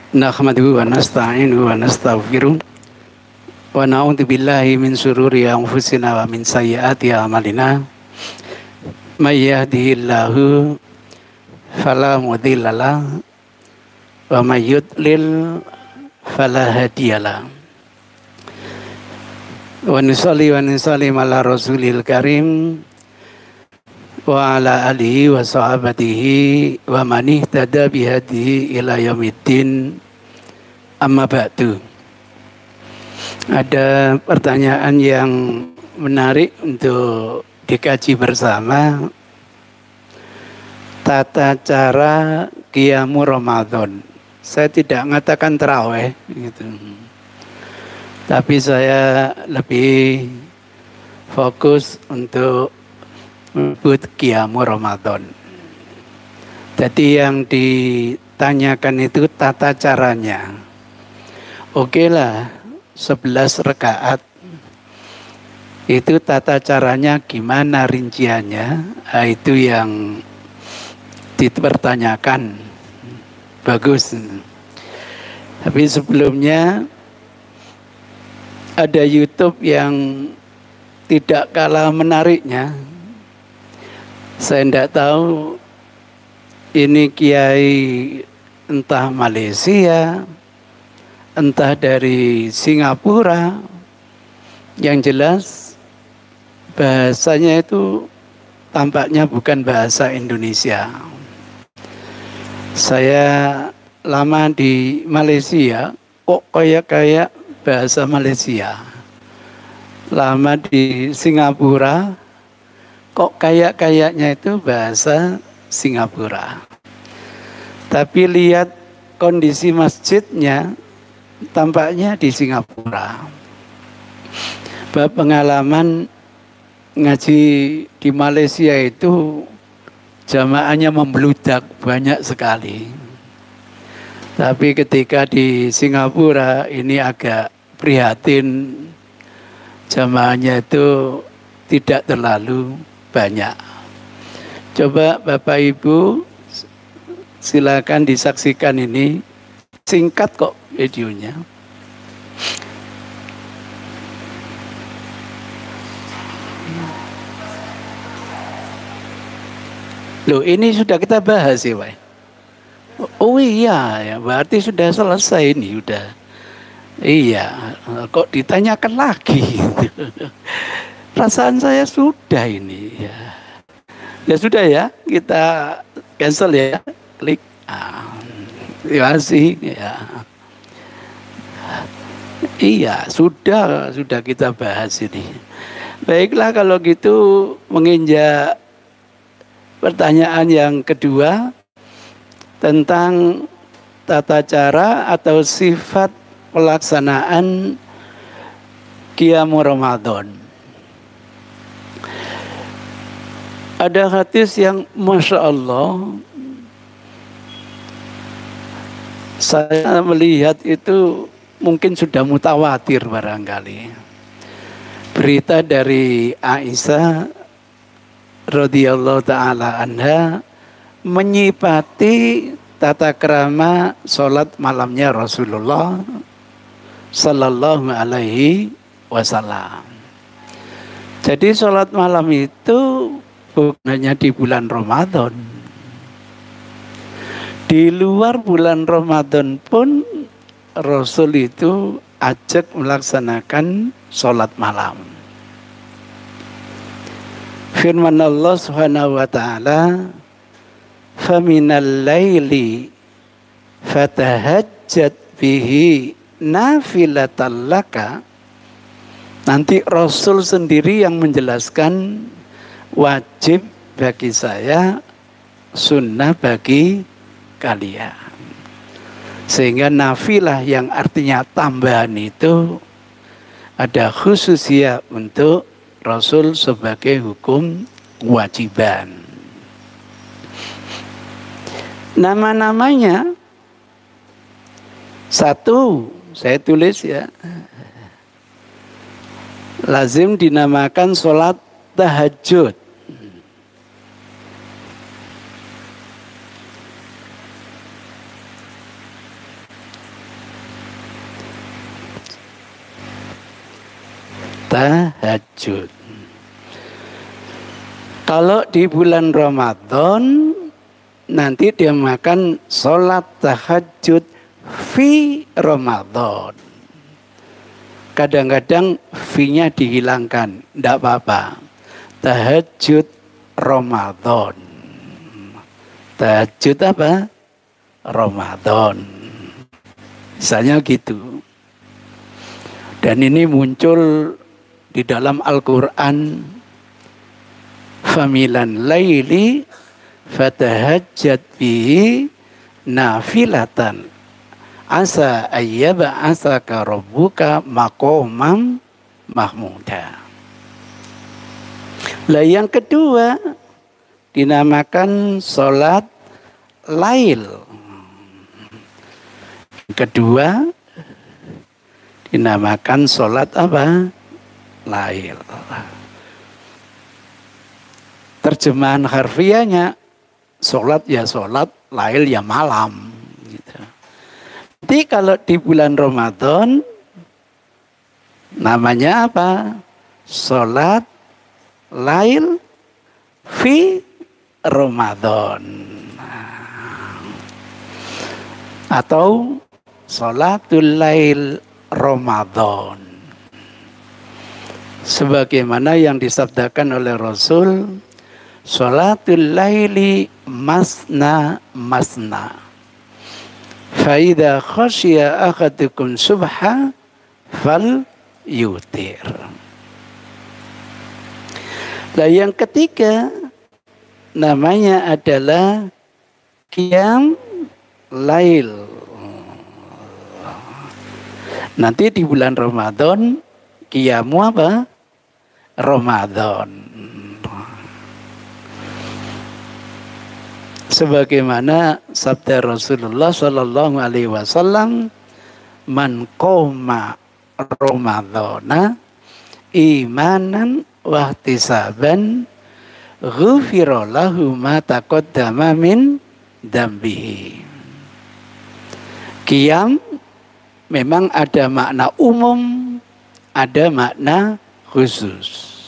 Nahmaduhu wa nasta'inuhu wa nastaghfiruh wa na'udzu billahi min syururi anfusina wa min sayyiati a'malina. May yahdihillahu fala mudhillalah wa may yudlil fala hadiyalah. Wa nusalli wa nusallim ala rasulil karim wa ala alihi wa sahabatihi wa man ihtada bihadihi ila yaumiddin. Amma ba'du. Ada pertanyaan yang menarik untuk dikaji bersama. Tata cara qiyamu Ramadan. Saya tidak mengatakan tarawih gitu. Tapi saya lebih fokus untuk menyebut qiyamu Ramadan. Jadi yang ditanyakan itu tata caranya. Oke lah, 11 rakaat. Itu tata caranya gimana rinciannya? Nah, itu yang dipertanyakan. Bagus. Tapi sebelumnya ada YouTube yang tidak kalah menariknya. Saya tidak tahu ini kiai entah Malaysia, entah dari Singapura. Yang jelas bahasanya itu tampaknya bukan bahasa Indonesia. Saya lama di Malaysia, kok kayak bahasa Malaysia. Lama di Singapura, kok kayaknya itu bahasa Singapura. Tapi lihat kondisi masjidnya, tampaknya di Singapura. Pengalaman ngaji di Malaysia itu jamaahnya membludak banyak sekali. Tapi ketika di Singapura ini agak prihatin, jamaahnya itu tidak terlalu banyak. Coba Bapak Ibu silakan disaksikan ini, singkat kok videonya. Loh, ini sudah kita bahas ya, Pak. Oh iya, ya, berarti sudah selesai ini, udah. Iya, kok ditanyakan lagi? Perasaan saya sudah ini. Ya, ya sudah ya, kita cancel ya, klik. Terima kasih. Ya. Iya, sudah kita bahas ini. Baiklah kalau gitu menginjak pertanyaan yang kedua tentang tata cara atau sifat pelaksanaan qiyamu Ramadan. Ada hadis yang Masya Allah, saya melihat itu mungkin sudah mutawatir barangkali. Berita dari Aisyah radhiyallahu ta'ala anha menyipati tata krama sholat malamnya Rasulullah sallallahu alaihi wasallam. Jadi sholat malam itu bukan hanya di bulan Ramadan. Di luar bulan Ramadan pun Rasul itu ajak melaksanakan sholat malam. Firman Allah Subhanahu wa taala, "Faminal laili fatahajjat bihi nafilatan laka." Nanti Rasul sendiri yang menjelaskan wajib bagi saya, sunnah bagi kalian. Sehingga nafilah yang artinya tambahan itu ada khususnya untuk Rasul sebagai hukum kewajiban. Nama-namanya satu, saya tulis ya, lazim dinamakan sholat tahajud. tahajud. Kalau di bulan Ramadan nanti dia makan sholat tahajud fi Ramadan. Kadang-kadang fi-nya dihilangkan, tidak apa-apa. Tahajud Ramadan. Tahajud apa? Ramadan. Misalnya gitu. Dan ini muncul di dalam Al-Quran. Familan laili fatahajjat bihi nafilatan asa ayyaba asaka rabbuka maqamam mahmuda. Lah yang kedua dinamakan sholat lail. Kedua dinamakan sholat apa? Lail. Terjemahan harfiahnya sholat ya sholat, lail ya malam. Gitu. Jadi kalau di bulan Ramadan namanya apa? Sholat lail fi Ramadan. Atau sholatul lail Ramadan. Sebagaimana yang disabdakan oleh Rasul, sholatul laili masna masna. Faida khasya ahadukum subha fal yutir. Nah yang ketiga namanya adalah qiyam lail. Nanti di bulan Ramadan qiyamu apa? Ramadan. Sebagaimana sabda Rasulullah Sallallahu Alaihi Wasallam, man qoma Ramadana imanan wahtisaban ghufira lahu ma taqaddama min dambihi. Qiyam memang ada makna umum, ada makna khusus.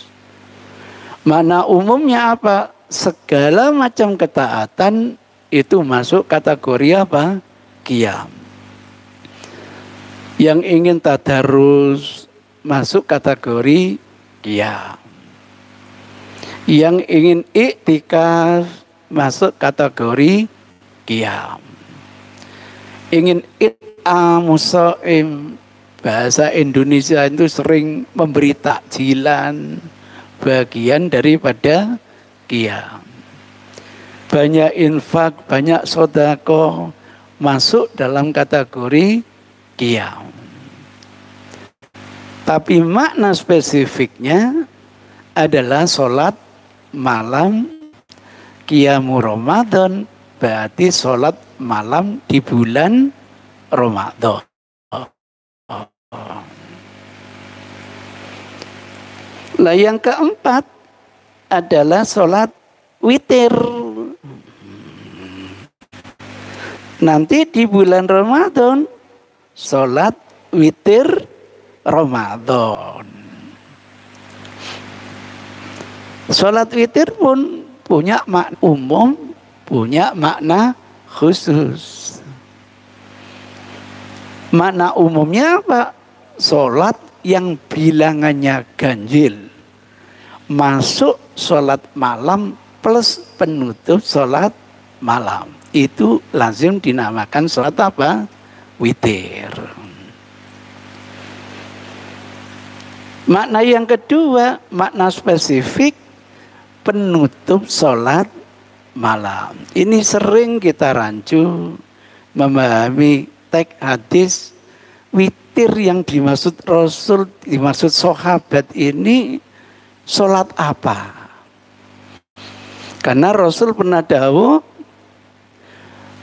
Makna umumnya apa? Segala macam ketaatan itu masuk kategori apa? Qiyam. Yang ingin tadarus masuk kategori qiyam. Yang ingin iktikaf masuk kategori qiyam. Ingin it'amusaim, bahasa Indonesia itu sering memberi takjilan, bagian daripada qiyam. Banyak infak, banyak sedekah masuk dalam kategori qiyam. Tapi makna spesifiknya adalah sholat malam qiyamu Ramadan, berarti sholat malam di bulan Ramadan. Nah yang keempat adalah sholat witir. Nanti di bulan Ramadan sholat witir Ramadan. Sholat witir pun punya makna umum, punya makna khusus. Makna umumnya apa? Sholat yang bilangannya ganjil, masuk sholat malam plus penutup sholat malam, itu lazim dinamakan sholat apa? Witir. Makna yang kedua, makna spesifik penutup sholat malam. Ini sering kita rancu memahami teks hadis witir yang dimaksud Rasul, dimaksud sahabat ini sholat apa? Karena Rasul pernah dawuh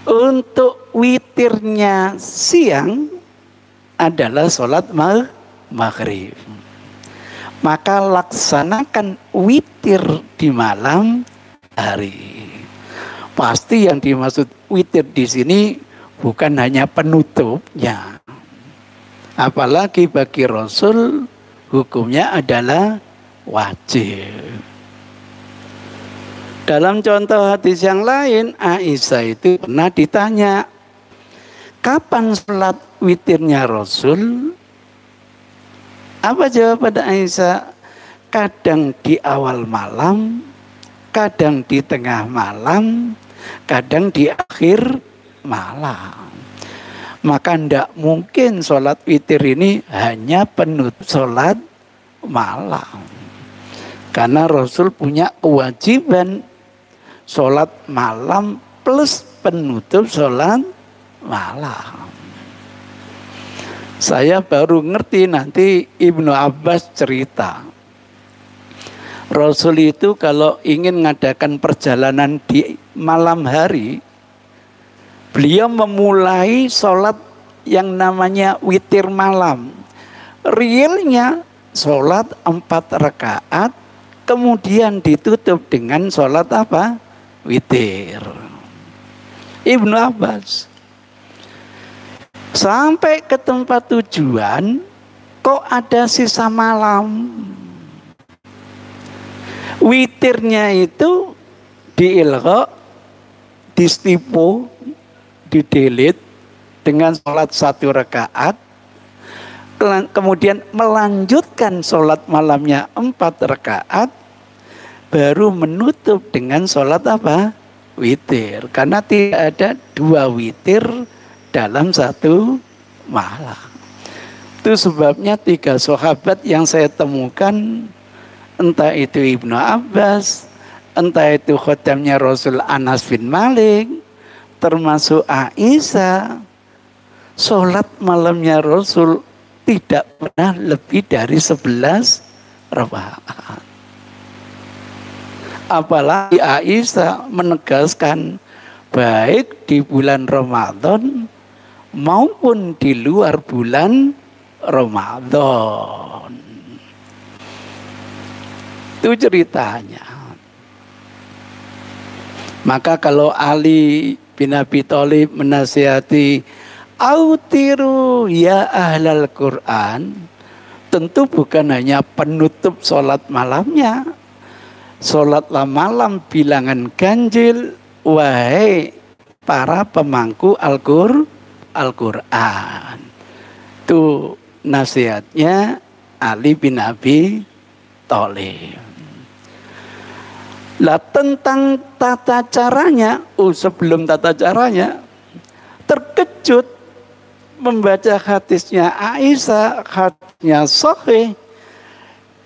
untuk witirnya siang adalah sholat maghrib. Maka laksanakan witir di malam hari. Pasti yang dimaksud witir di sini bukan hanya penutupnya. Apalagi bagi Rasul hukumnya adalah wajib. Dalam contoh hadis yang lain, Aisyah itu pernah ditanya, kapan sholat witirnya Rasul? Apa jawaban Aisyah? Kadang di awal malam, kadang di tengah malam, kadang di akhir malam. Maka tidak mungkin sholat witir ini hanya penutup sholat malam. Karena Rasul punya kewajiban sholat malam plus penutup sholat malam. Saya baru ngerti nanti Ibnu Abbas cerita. Rasul itu kalau ingin mengadakan perjalanan di malam hari, beliau memulai sholat yang namanya witir malam. Realnya sholat 4 rakaat, kemudian ditutup dengan sholat apa? Witir. Ibnu Abbas. Sampai ke tempat tujuan, kok ada sisa malam. Witirnya itu diilgha, distipu, didelete dengan sholat 1 rakaat, kemudian melanjutkan sholat malamnya 4 rakaat, baru menutup dengan sholat apa? Witir. Karena tidak ada 2 witir dalam 1 malam. Itu sebabnya 3 sahabat yang saya temukan, entah itu Ibnu Abbas, entah itu khotamnya Rasul Anas bin Malik, termasuk Aisyah, sholat malamnya Rasul tidak pernah lebih dari 11 rakaat. Apalagi Aisyah menegaskan baik di bulan Ramadan maupun di luar bulan Ramadan. Itu ceritanya. Maka kalau Ali bin Abi Thalib menasihati, autiru ya ahlal Quran, tentu bukan hanya penutup sholat malamnya. Sholatlah malam bilangan ganjil, wahai para pemangku Al-Quran. Itu nasihatnya Ali bin Abi Thalib. Lah tentang tata caranya, sebelum tata caranya, terkejut membaca hadisnya Aisyah, hadisnya sahih.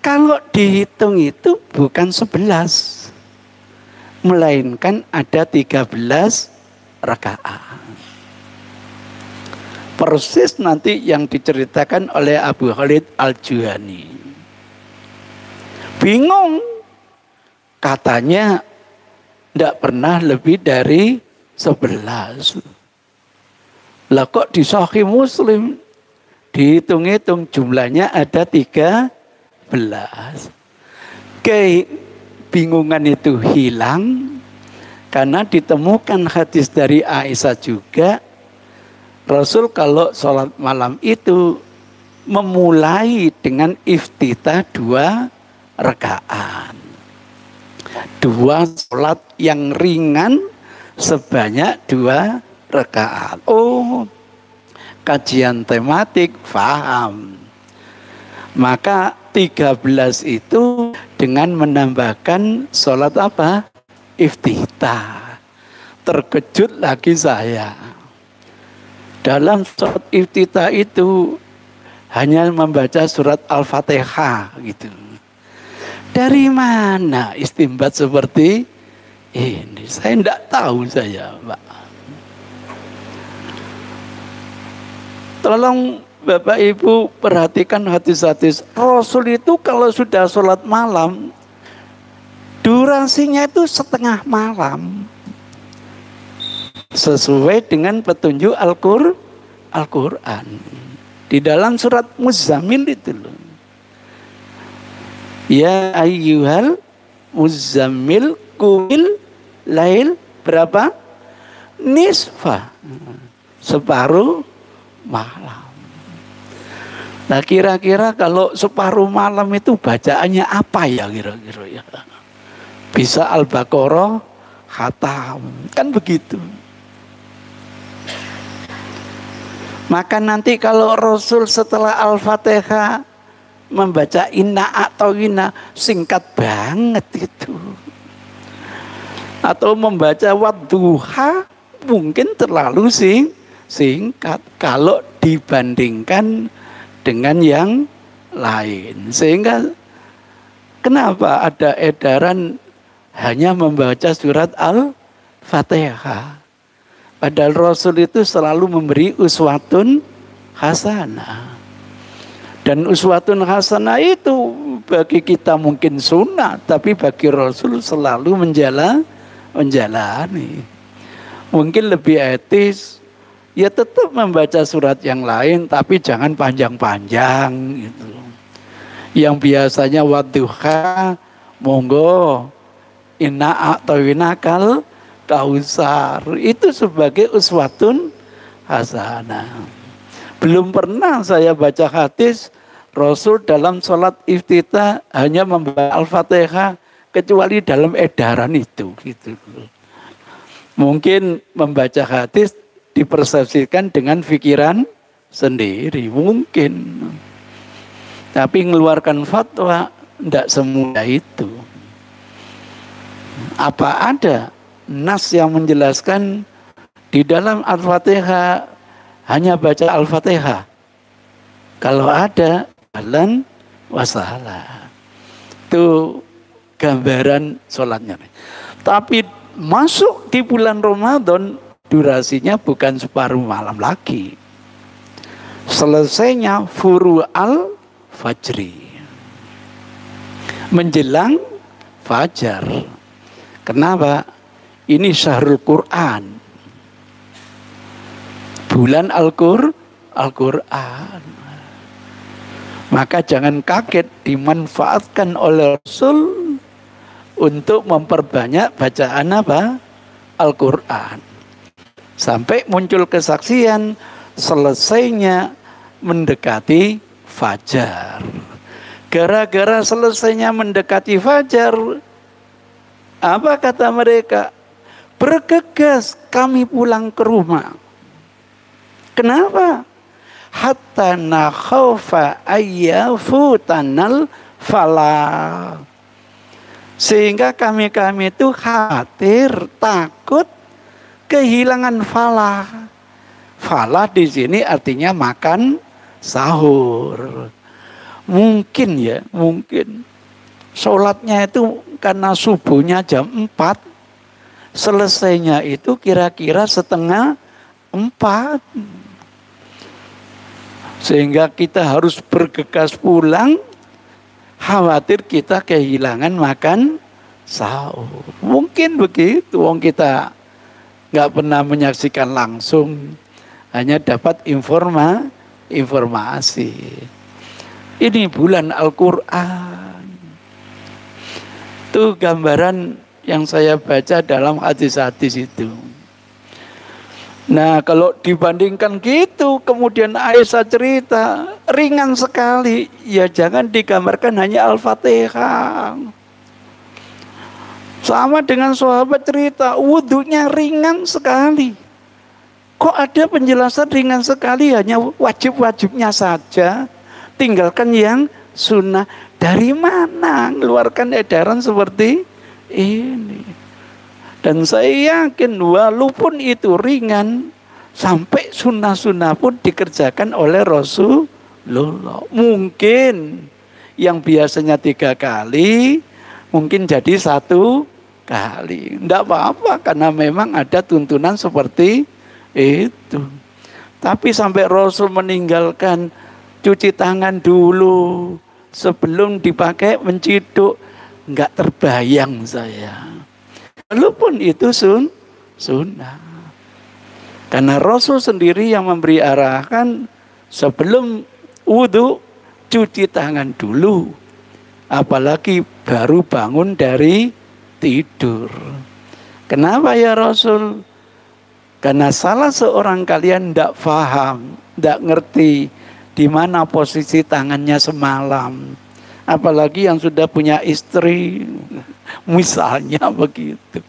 Kalau dihitung itu bukan 11, melainkan ada 13 rakaat. Persis nanti yang diceritakan oleh Abu Khalid Al-Juhani. Bingung, katanya tidak pernah lebih dari 11. Lah kok di Sahih Muslim dihitung-hitung jumlahnya ada 13. Kebingungan itu hilang karena ditemukan hadis dari Aisyah juga. Rasul kalau sholat malam itu memulai dengan iftitah 2 rakaat. 2 sholat yang ringan sebanyak 2 rakaat. Oh, kajian tematik, paham. Maka 13 itu dengan menambahkan sholat apa? Iftitah. Terkejut lagi saya. Dalam sholat iftitah itu hanya membaca surat Al-Fatihah gitu. Dari mana istimbat seperti ini? Saya tidak tahu saya, Pak. Tolong Bapak Ibu perhatikan hadis-hadis. Rasul itu kalau sudah sholat malam, durasinya itu setengah malam. Sesuai dengan petunjuk Al-Quran. Di dalam surat Muzammil itu loh. Ya ayyuhal Muzammil qumil lail berapa? Nisfa. Separuh malam. Nah kira-kira kalau separuh malam itu bacaannya apa ya kira-kira ya? Bisa Al-Baqarah, khatam, kan begitu. Maka nanti kalau Rasul setelah Al-Fatihah membaca inna atau ina, singkat banget itu. Atau membaca wadduha mungkin terlalu singkat kalau dibandingkan dengan yang lain. Sehingga kenapa ada edaran hanya membaca surat Al-Fatihah? Padahal Rasul itu selalu memberi uswatun hasanah. Dan uswatun hasanah itu bagi kita mungkin sunnah, tapi bagi Rasul selalu menjalani. Mungkin lebih etis, ya tetap membaca surat yang lain, tapi jangan panjang-panjang gitu. Yang biasanya wadduha, monggo inna atau inakal kausar, itu sebagai uswatun hasanah. Belum pernah saya baca hadis Rasul dalam sholat iftitah hanya membaca Al-Fatihah kecuali dalam edaran itu gitu. Mungkin membaca hadis dipersepsikan dengan pikiran sendiri mungkin, tapi mengeluarkan fatwa tidak semudah itu. Apa ada nas yang menjelaskan di dalam Al-Fatihah hanya baca Al-Fatihah? Kalau ada, ahlan wa sahlan. Itu gambaran sholatnya. Tapi masuk di bulan Ramadan, durasinya bukan separuh malam lagi. Selesainya furu al-fajri, menjelang fajar. Kenapa? Ini syahrul Quran, bulan Al-Quran. Maka jangan kaget dimanfaatkan oleh Rasul untuk memperbanyak bacaan apa? Al-Quran. Sampai muncul kesaksian selesainya mendekati fajar. Gara-gara selesainya mendekati fajar, apa kata mereka? Bergegas kami pulang ke rumah. Kenapa? Hatta nakhafa ayyafutanal falah. Sehingga kami itu khawatir, takut kehilangan falah. Falah di sini artinya makan sahur. Mungkin ya, mungkin sholatnya itu karena subuhnya jam 4, selesainya itu kira-kira 3:30. Sehingga kita harus bergegas pulang, khawatir kita kehilangan makan sahur. Mungkin begitu, wong kita nggak pernah menyaksikan langsung, hanya dapat informasi. Ini bulan Al-Quran. Itu gambaran yang saya baca dalam hadis-hadis itu. Nah kalau dibandingkan gitu, kemudian Aisyah cerita, ringan sekali. Ya jangan digambarkan hanya Al-Fatihah. Sama dengan sahabat cerita, wudhunya ringan sekali. Kok ada penjelasan ringan sekali, hanya wajib-wajibnya saja, tinggalkan yang sunnah. Dari mana mengeluarkan edaran seperti ini? Dan saya yakin walaupun itu ringan, sampai sunnah-sunnah pun dikerjakan oleh Rasulullah. Mungkin yang biasanya 3 kali, mungkin jadi 1 kali. Tidak apa-apa karena memang ada tuntunan seperti itu. Tapi sampai Rasul meninggalkan cuci tangan dulu sebelum dipakai menciduk, nggak terbayang saya. Walaupun itu sunnah. Karena Rasul sendiri yang memberi arahan sebelum wudhu cuci tangan dulu. Apalagi baru bangun dari tidur. Kenapa ya Rasul? Karena salah seorang kalian tidak paham, tidak ngerti di mana posisi tangannya semalam. Apalagi yang sudah punya istri, misalnya begitu.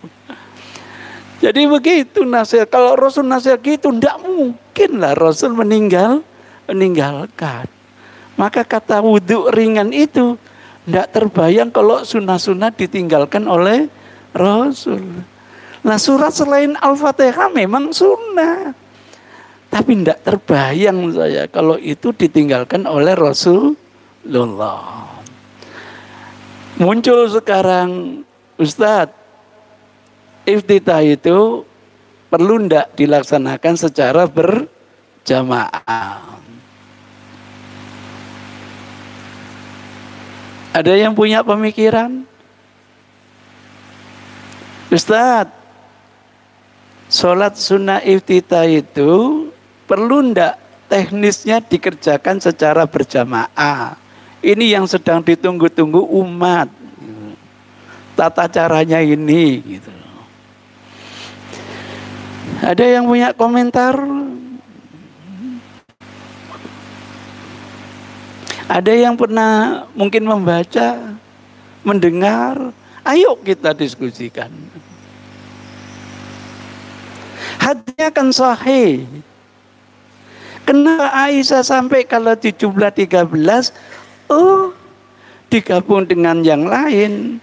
Jadi begitu nasihat. Kalau Rasul nasihat gitu, tidak mungkin lah Rasul meninggalkan. Maka kata wudhu ringan itu tidak terbayang kalau sunnah-sunnah ditinggalkan oleh Rasul. Nah surat selain Al-Fatihah memang sunnah. Tapi tidak terbayang saya kalau itu ditinggalkan oleh Rasulullah. Muncul sekarang, Ustadz, iftitah itu perlu tidak dilaksanakan secara berjamaah. Ada yang punya pemikiran? Ustadz, sholat sunnah iftitah itu perlu tidak teknisnya dikerjakan secara berjamaah? Ini yang sedang ditunggu-tunggu umat. Tata caranya ini. Gitu. Ada yang punya komentar? Ada yang pernah mungkin membaca, mendengar? Ayo kita diskusikan. Hadisnya kan sahih. Kenapa Aisyah sampai kalau di jumlah 13, digabung dengan yang lain.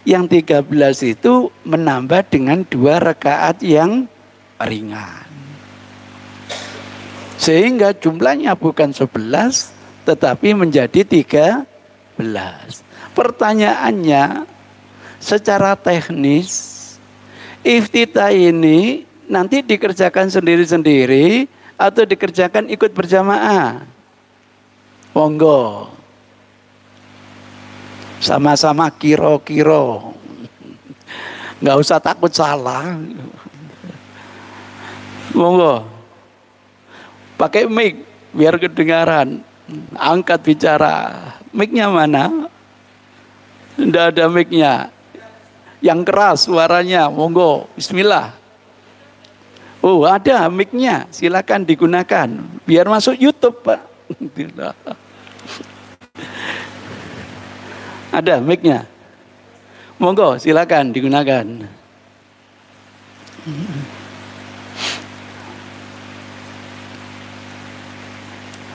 Yang 13 itu menambah dengan 2 rakaat yang ringan. Sehingga jumlahnya bukan 11, tetapi menjadi 13. Pertanyaannya, secara teknis, iftitah ini nanti dikerjakan sendiri-sendiri atau dikerjakan ikut berjamaah? Monggo. Sama-sama kiro-kiro. Nggak usah takut salah. Monggo. Pakai mic biar kedengaran. Angkat bicara. Mic-nya mana? Nggak ada mic-nya. Yang keras suaranya. Monggo. Bismillah. Oh, ada mic-nya. Silakan digunakan. Biar masuk YouTube, Pak. Ada mic-nya. Monggo, silakan digunakan.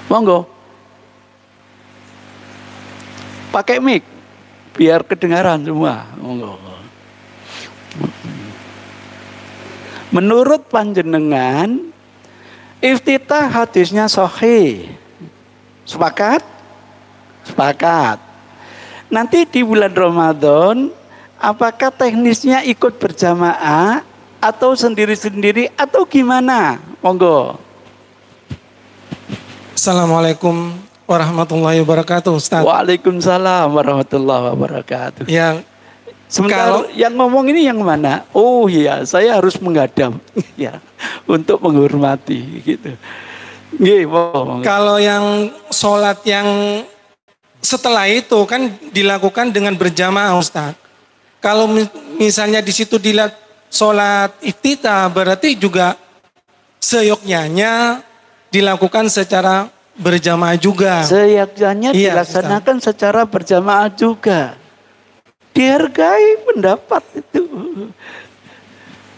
Monggo. Pakai mic biar kedengaran semua. Monggo. Menurut panjenengan, iftitah hadisnya sahih. Sepakat? Sepakat. Nanti di bulan Ramadan, apakah teknisnya ikut berjamaah atau sendiri-sendiri atau gimana? Monggo. Assalamualaikum warahmatullahi wabarakatuh, Ustaz. Waalaikumsalam warahmatullahi wabarakatuh. Yang sebentar, yang ngomong ini yang mana? Oh iya, saya harus menghadap ya untuk menghormati gitu. Kalau yang sholat yang setelah itu kan dilakukan dengan berjamaah, Ustaz. Kalau misalnya di situ dilihat sholat iftitah, berarti juga seyogyanya dilakukan secara berjamaah juga. Seyogyanya dilaksanakan Ustaz, secara berjamaah juga. Dihargai pendapat itu.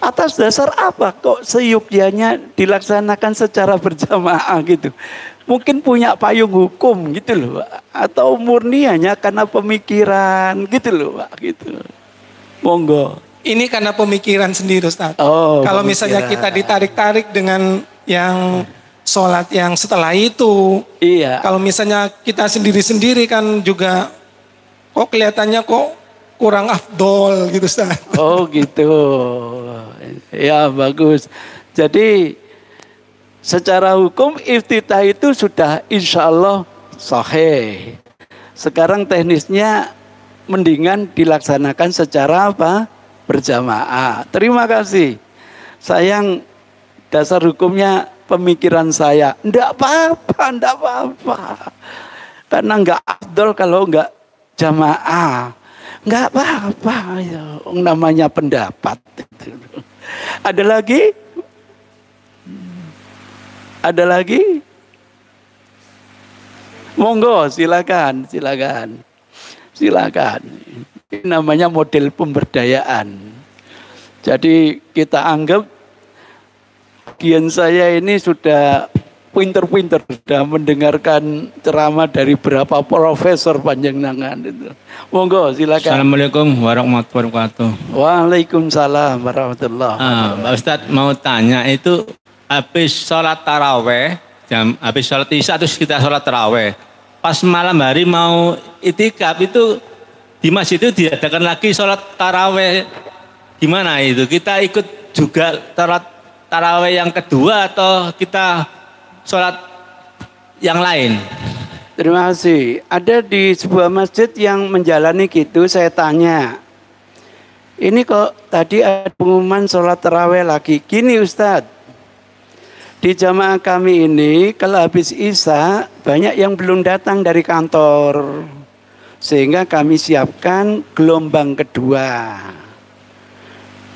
Atas dasar apa kok seyogyanya dilaksanakan secara berjamaah gitu? Mungkin punya payung hukum gitu loh, Pak. Atau murni hanya karena pemikiran gitu loh, Pak, gitu. Monggo. Ini karena pemikiran sendiri, Ustaz. Oh, kalau misalnya kita ditarik-tarik dengan yang sholat yang setelah itu. Iya. Kalau misalnya kita sendiri-sendiri kan juga kok kelihatannya kok kurang afdol gitu, Ustaz. Oh gitu. Ya bagus. Jadi secara hukum iftitah itu sudah insya Allah sahih. Sekarang teknisnya mendingan dilaksanakan secara apa? Berjamaah. Terima kasih. Sayang dasar hukumnya pemikiran saya. Enggak apa-apa, enggak apa-apa. Karena enggak afdol kalau enggak jamaah. Enggak apa-apa. Ya, namanya pendapat. Ada lagi? Ada lagi? Monggo, silakan, silakan. Silakan. Ini namanya model pemberdayaan. Jadi kita anggap bagian saya ini sudah pinter-pinter, sudah mendengarkan ceramah dari berapa profesor panjenengan itu. Monggo, silakan. Assalamualaikum warahmatullahi wabarakatuh. Waalaikumsalam warahmatullahi wabarakatuh. Pak Ustadz mau tanya itu habis sholat taraweh, habis sholat isya terus kita sholat taraweh. Pas malam hari mau itikaf itu di masjid itu diadakan lagi sholat taraweh. Gimana itu? Kita ikut juga sholat taraweh yang kedua atau kita sholat yang lain? Terima kasih. Ada di sebuah masjid yang menjalani gitu, saya tanya. Ini kok tadi ada pengumuman sholat taraweh lagi. Gini Ustadz, di jamaah kami ini kalau habis isya banyak yang belum datang dari kantor. Sehingga kami siapkan gelombang kedua.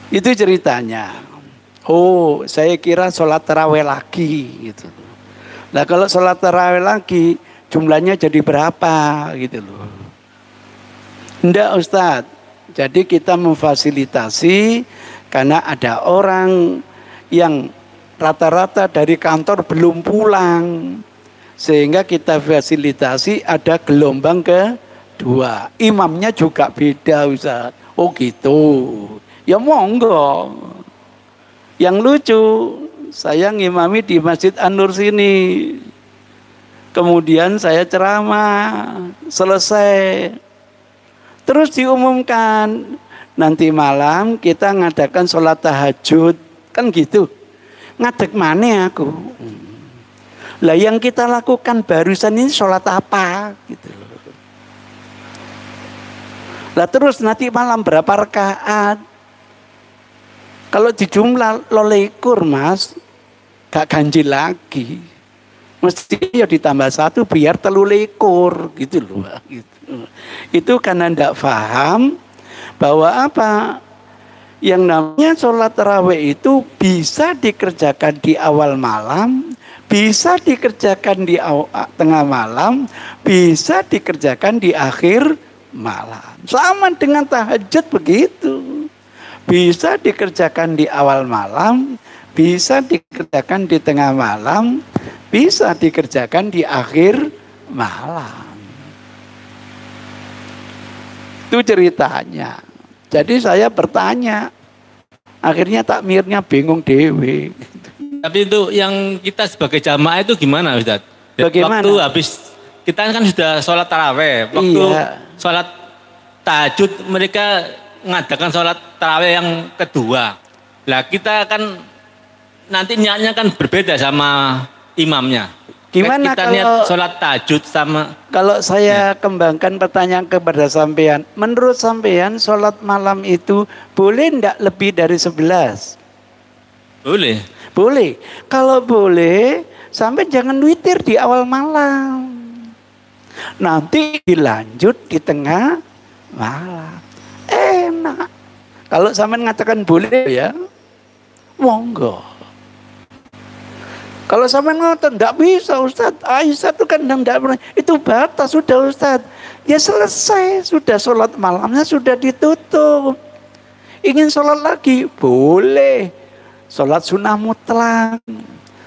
Itu ceritanya. Oh, saya kira sholat taraweh lagi gitu. Nah kalau sholat taraweh lagi jumlahnya jadi berapa gitu loh. Enggak Ustadz. Jadi kita memfasilitasi karena ada orang yang rata-rata dari kantor belum pulang. Sehingga kita fasilitasi ada gelombang kedua. Imamnya juga beda Ustaz. Oh gitu. Ya monggo. Yang lucu, saya ngimami di Masjid An-Nur sini. Kemudian saya ceramah, selesai. Terus diumumkan, nanti malam kita ngadakan sholat tahajud. Kan gitu. Ngadeg mana aku? Lah yang kita lakukan barusan ini sholat apa? Gitu. Lah terus nanti malam berapa rakaat? Kalau dijumlah lolekur mas, gak ganjil lagi. Mesti ya ditambah satu biar telulekur gitu loh. Gitu. Itu karena ndak paham bahwa apa? Yang namanya sholat tarawih itu bisa dikerjakan di awal malam, bisa dikerjakan di tengah malam, bisa dikerjakan di akhir malam. Sama dengan tahajud begitu. Bisa dikerjakan di awal malam, bisa dikerjakan di tengah malam, bisa dikerjakan di akhir malam. Itu ceritanya. Jadi saya bertanya, akhirnya takmirnya bingung dewe. Tapi itu yang kita sebagai jamaah itu gimana Ustaz? Bagaimana? Waktu habis, kita kan sudah sholat taraweh. Waktu sholat tahajud mereka ngadakan sholat taraweh yang kedua. Lah kita kan nanti niatnya kan berbeda sama imamnya. Gimana kita kalau niat sholat tahajud sama? Kalau saya kembangkan pertanyaan kepada sampean, menurut sampean sholat malam itu boleh ndak lebih dari 11? Boleh. Boleh. Kalau boleh, sampai jangan witir di awal malam. Nanti dilanjut di tengah malam. Enak. Kalau sampean mengatakan boleh ya, monggo. Kalau sampean ngotot enggak bisa Ustadz. Aisyah itu kan enggak pernah. Itu batas sudah Ustadz. Ya selesai, sudah sholat malamnya sudah ditutup. Ingin sholat lagi boleh. Sholat sunnah mutlak,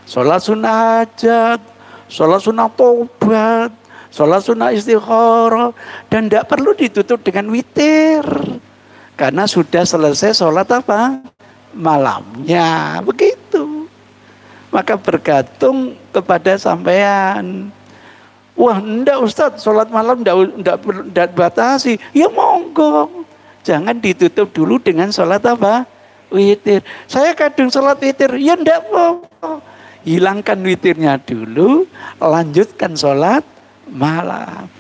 sholat sunnah hajat, sholat sunnah taubat, sholat sunnah istikharah, dan tidak perlu ditutup dengan witir karena sudah selesai sholat apa? Malamnya, begitu. Maka bergantung kepada sampean. Wah, enggak Ustadz, sholat malam enggak batasi. Ya monggo, jangan ditutup dulu dengan sholat apa? Witir. Saya kadang sholat witir, ya enggak apa-apa. Hilangkan witirnya dulu, lanjutkan sholat malam.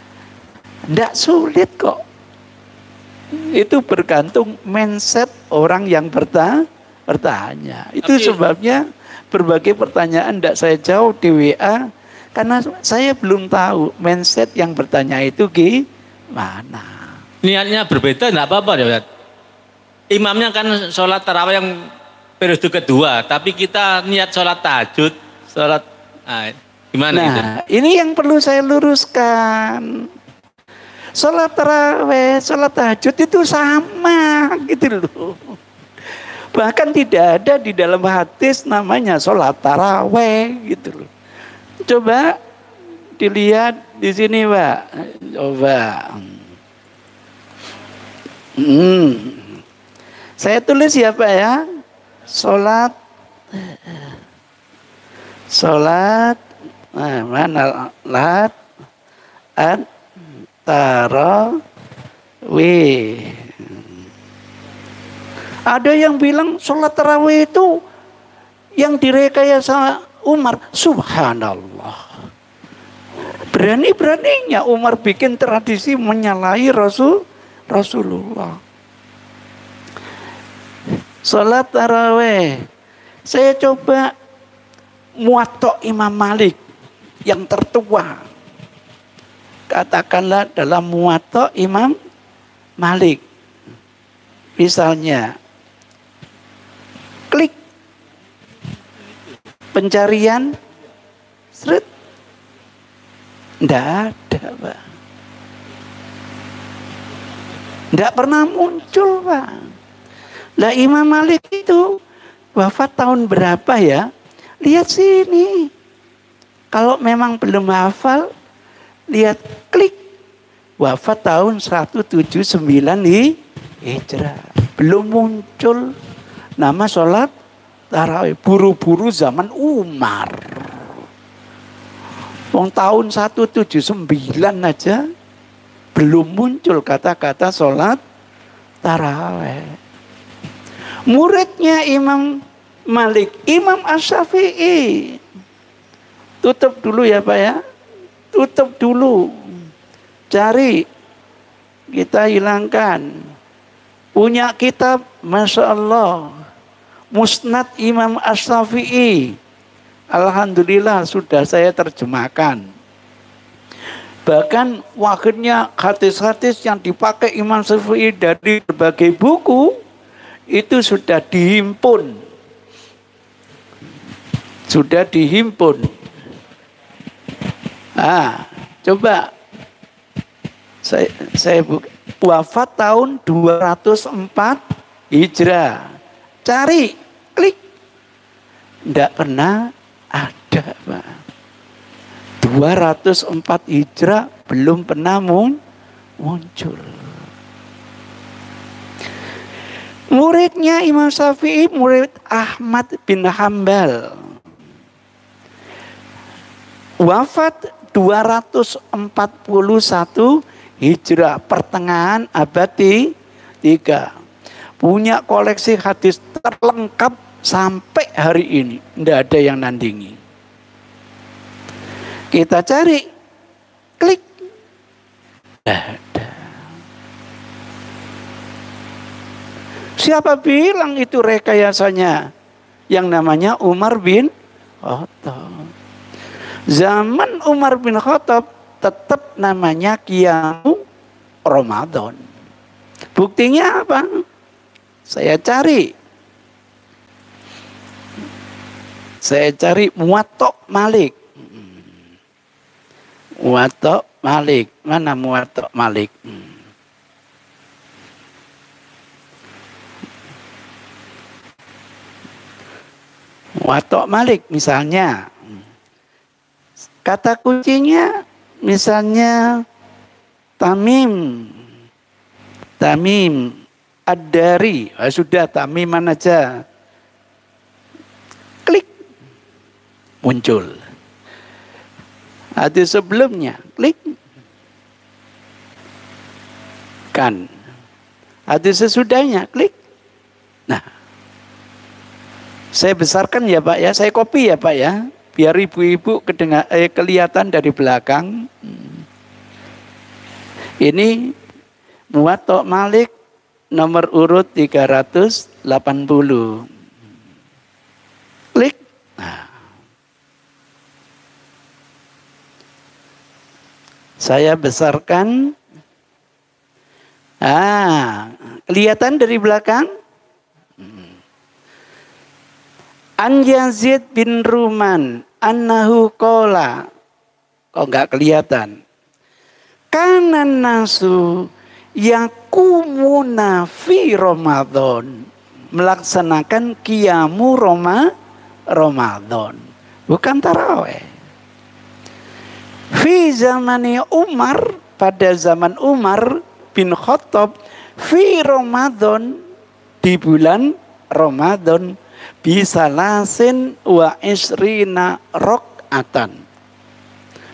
Enggak sulit kok. Itu bergantung mindset orang yang bertanya. Itu sebabnya berbagai pertanyaan enggak saya jawab di WA, karena saya belum tahu mindset yang bertanya itu gimana. Niatnya berbeda enggak apa-apa ya. Imamnya kan sholat tarawih yang periode kedua, tapi kita niat sholat tahajud, sholat Gimana nah, itu? ini yang perlu saya luruskan. Sholat taraweh, sholat tahajud itu sama gitu loh. Bahkan tidak ada di dalam hadis namanya sholat taraweh gitu loh. Coba dilihat di sini, Pak. Coba. Saya tulis ya, Pak ya. Sholat mana lat tarawih. Ada yang bilang sholat tarawih itu yang direkayasa Umar. Subhanallah. Berani-beraninya Umar bikin tradisi menyalahi Rasulullah. Sholat tarawih. Saya coba Muwatta Imam Malik yang tertua. Katakanlah dalam Muwatta Imam Malik. Misalnya, klik pencarian, seret. Tidak ada, Pak. Tidak pernah muncul, Pak. Lah Imam Malik itu wafat tahun berapa ya? Lihat sini. Kalau memang belum hafal, lihat klik. Wafat tahun 179 Hijrah. Belum muncul nama sholat tarawih. Buru-buru zaman Umar. Wong tahun 179 aja belum muncul kata-kata sholat tarawih. Muridnya Imam Malik, Imam Asy-Syafi'i. Tutup dulu ya Pak ya. Tutup dulu. Cari. Kita hilangkan. Punya kitab, Masya Allah. Musnad Imam Asy-Syafi'i. Alhamdulillah sudah saya terjemahkan. Bahkan akhirnya hadis-hadis yang dipakai Imam Syafi'i dari berbagai buku itu sudah dihimpun. Sudah dihimpun. Coba saya buka. Wafat tahun 204 Hijrah. Cari, klik. Tidak pernah ada, Pak. 204 Hijrah belum pernah muncul. Muridnya Imam Syafi'i, murid Ahmad bin Hambal. Wafat 241 Hijrah, pertengahan abad 3. Punya koleksi hadis terlengkap sampai hari ini. Tidak ada yang nandingi. Kita cari, klik. Ada. Siapa bilang itu rekayasanya? Yang namanya Umar bin Khattab. Zaman Umar bin Khattab tetap namanya Qiyamu Ramadan. Buktinya apa? Saya cari Muwatta Malik. Muwatta Malik. Mana Muwatta Malik? Muwatta Malik misalnya. Kata kuncinya misalnya Tamim Ad-Dari. Sudah Tamiman aja. Klik. Muncul. Hadis sebelumnya. Klik. Kan. Hadis sesudahnya. Klik. Nah. Saya besarkan ya Pak ya. Saya copy ya Pak ya. Biar ibu-ibu kelihatan dari belakang. Ini Muwatta Malik nomor urut 380. Klik. Nah. Saya besarkan. Kelihatan dari belakang. An Yazid bin Ruman annahu qala. Kok enggak kelihatan? Kanan nasu yakumuna fi Ramadan. Melaksanakan qiyamu Ramadan. Bukan tarawih. Fi zamani Umar, pada zaman Umar bin Khattab, fi Ramadan, di bulan Ramadan, bisa lasin wa isrina rakaatan,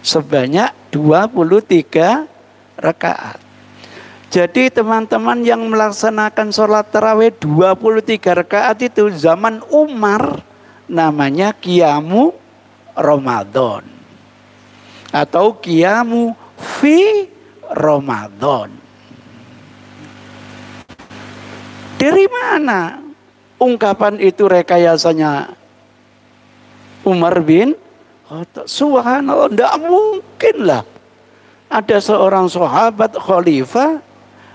sebanyak 23 rakaat. Jadi teman-teman yang melaksanakan sholat tarawih 23 rakaat itu zaman Umar namanya qiyamu Ramadan atau qiyamu fi Ramadan. Dari mana ungkapan itu rekayasanya Umar bin Khattab? Subhanallah, tidak mungkin lah ada seorang sahabat khalifah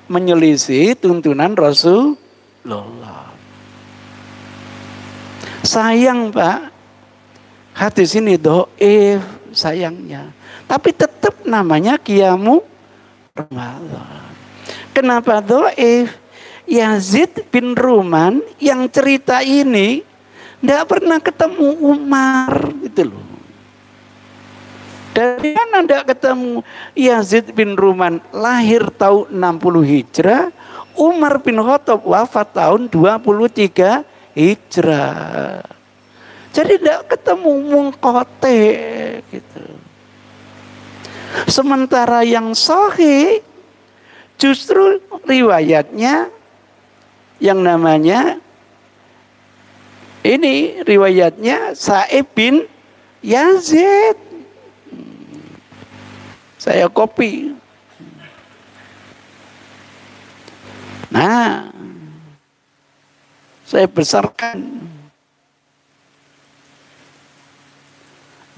menyelisih tuntunan Rasulullah. Sayang Pak, hadis ini dhaif sayangnya. Tapi tetap namanya qiyamu Ramadan. Kenapa dhaif? Yazid bin Ruman yang cerita ini tidak pernah ketemu Umar, gitu loh. Dari mana tidak ketemu? Yazid bin Ruman lahir tahun 60 Hijrah, Umar bin Khattab wafat tahun 23 Hijrah. Jadi tidak ketemu mungkote gitu. Sementara yang sahih justru riwayatnya yang namanya ini riwayatnya Sa'ib bin Yazid. Saya copy. Nah, saya besarkan.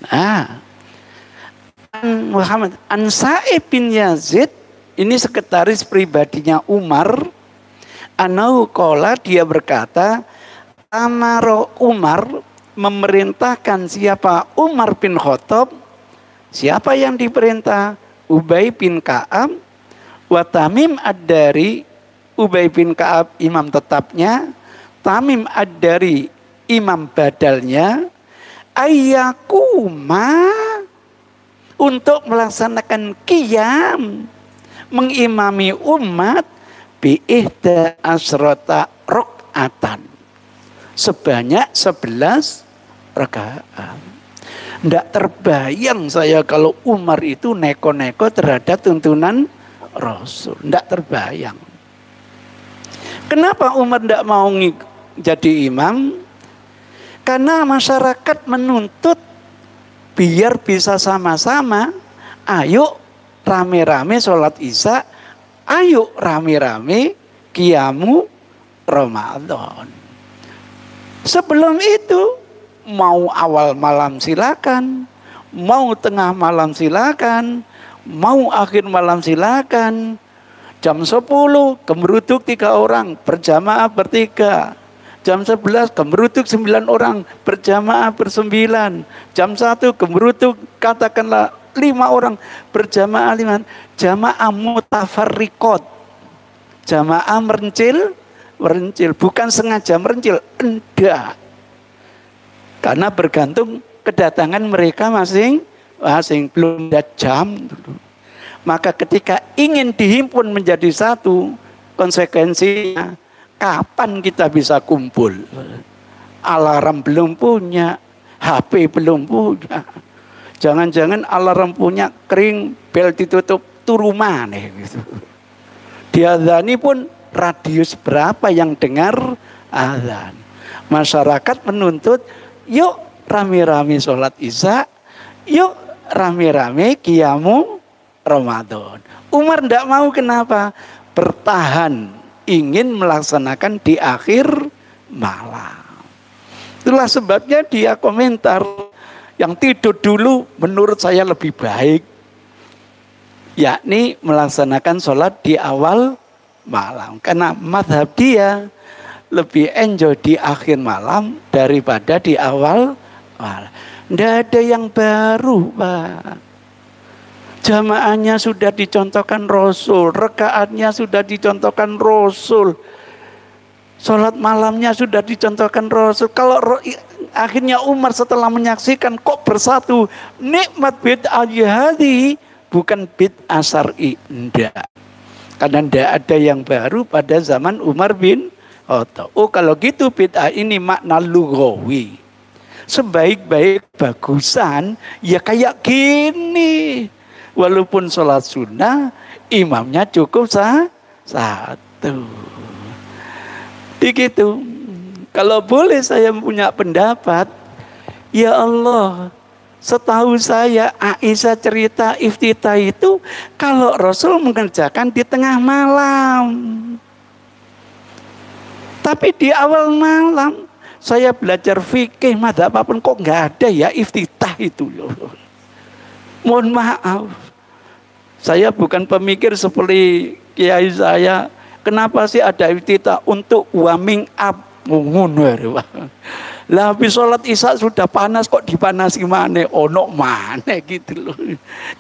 Nah, Muhammad an Sa'ib bin Yazid, ini sekretaris pribadinya Umar. Anau qala, dia berkata, amaro Umar, memerintahkan siapa? Umar bin Khattab. Siapa yang diperintah? Ubay bin Ka'ab wa Tamim ad-Dari. Ubay bin Ka'ab imam tetapnya, Tamim ad-Dari imam badalnya, ayyakuma, untuk melaksanakan qiyam, mengimami umat, bi'ihda asrota rakaatan, sebanyak 11 rakaat. Tidak terbayang saya kalau Umar itu neko-neko terhadap tuntunan Rasul. Tidak terbayang. Kenapa Umar tidak mau jadi imam? Karena masyarakat menuntut biar bisa sama-sama. Ayo rame-rame sholat isya. Ayo rame-rame qiyamu Ramadan. Sebelum itu, mau awal malam silakan, mau tengah malam silakan, mau akhir malam silakan. Jam 10 gemeruduk 3 orang, berjamaah bertiga. Jam 11 gemeruduk 9 orang, berjamaah bersembilan. Jam 1 gemeruduk katakanlah 5 orang, berjamaah 5. Jamaah mutafarriqat. Jamaah merencil, bukan sengaja merencil, enggak. Karena bergantung kedatangan mereka masing-masing, belum ada jam. Maka ketika ingin dihimpun menjadi satu, konsekuensinya kapan kita bisa kumpul? Alarm belum punya, HP belum punya. Jangan-jangan alarm punya kering, bel ditutup, turu maneh gitu. Diadzani pun radius berapa yang dengar azan. Masyarakat menuntut, yuk rame-rame sholat isya, yuk rame-rame qiyamu Ramadan. Umar tidak mau, kenapa? Bertahan, ingin melaksanakan di akhir malam. Itulah sebabnya dia komentar, yang tidur dulu menurut saya lebih baik, yakni melaksanakan sholat di awal malam. Karena mazhab dia lebih enjoy di akhir malam daripada di awal malam. Tidak ada yang baru, Pak. Jamaahnya sudah dicontohkan Rasul, rakaatnya sudah dicontohkan Rasul, sholat malamnya sudah dicontohkan Rasul. Kalau akhirnya Umar setelah menyaksikan kok bersatu, nikmat bid'ah hadi, bukan bid'ah syar'i, enggak. Karena tidak ada yang baru pada zaman Umar bin Khattab. Oh, kalau gitu bid'ah ini makna lughawi. Sebaik-baik bagusan ya kayak gini. Walaupun sholat sunnah, imamnya cukup satu. Begitu. Kalau boleh saya punya pendapat, ya Allah, setahu saya Aisyah cerita iftitah itu kalau Rasul mengerjakan di tengah malam. Tapi di awal malam saya belajar fikih, madzhab apapun kok nggak ada ya iftitah itu. Mohon maaf, saya bukan pemikir seperti kiai saya. Kenapa sih ada iftitah untuk warming up? Lah habis sholat isya sudah panas kok dipanasi mana? Ono mana gitu loh.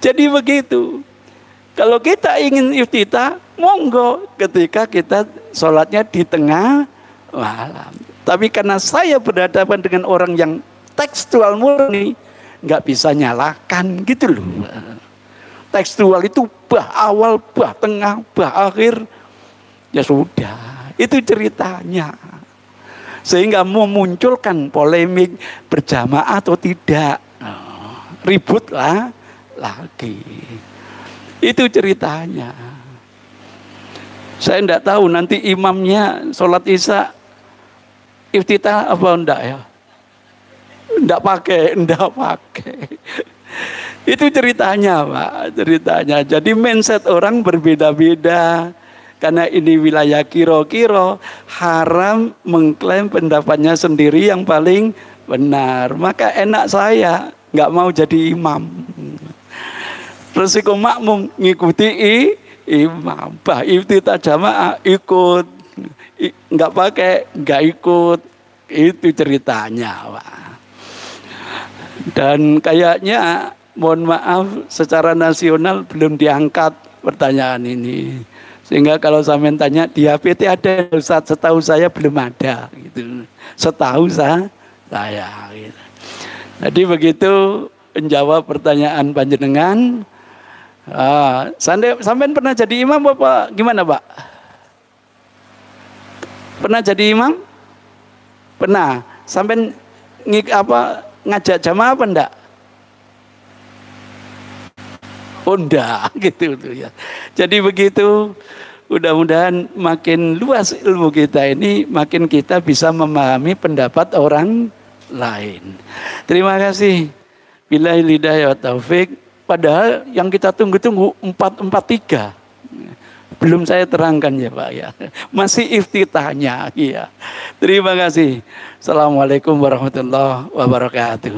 Jadi begitu. Kalau kita ingin iftitah, monggo ketika kita sholatnya di tengah malam. Tapi karena saya berhadapan dengan orang yang tekstual murni, nggak bisa nyalakan gitu loh. Tekstual itu bah awal, bah tengah, bah akhir. Ya sudah, itu ceritanya. Sehingga memunculkan polemik berjamaah atau tidak. Ribut lah lagi. Itu ceritanya. Saya enggak tahu nanti imamnya sholat isya iftitah apa enggak ya. Enggak pakai. Itu ceritanya, Pak, ceritanya. Jadi mindset orang berbeda-beda. Karena ini wilayah kiro-kiro, haram mengklaim pendapatnya sendiri yang paling benar. Maka enak saya nggak mau jadi imam. Resiko makmum ngikuti imam. Bah iftitah jamaah ikut, nggak pakai nggak ikut. Itu ceritanya, Pak. Dan kayaknya mohon maaf secara nasional belum diangkat pertanyaan ini. Sehingga kalau sampean tanya di HPT ada Ustaz, setahu saya belum ada gitu. Setahu saya gitu. Jadi begitu menjawab pertanyaan panjenengan. Sampean pernah jadi imam apa gimana, Pak? Pernah jadi imam? Pernah. Sampean ngajak jamaah apa enggak? Oh enggak, gitu ya. Jadi begitu, mudah-mudahan makin luas ilmu kita ini, makin kita bisa memahami pendapat orang lain. Terima kasih. Billahi hidayah wa taufik. Padahal yang kita tunggu-tunggu 443. Belum saya terangkan ya Pak ya. Masih iftitahnya ya. Terima kasih. Assalamualaikum warahmatullahi wabarakatuh.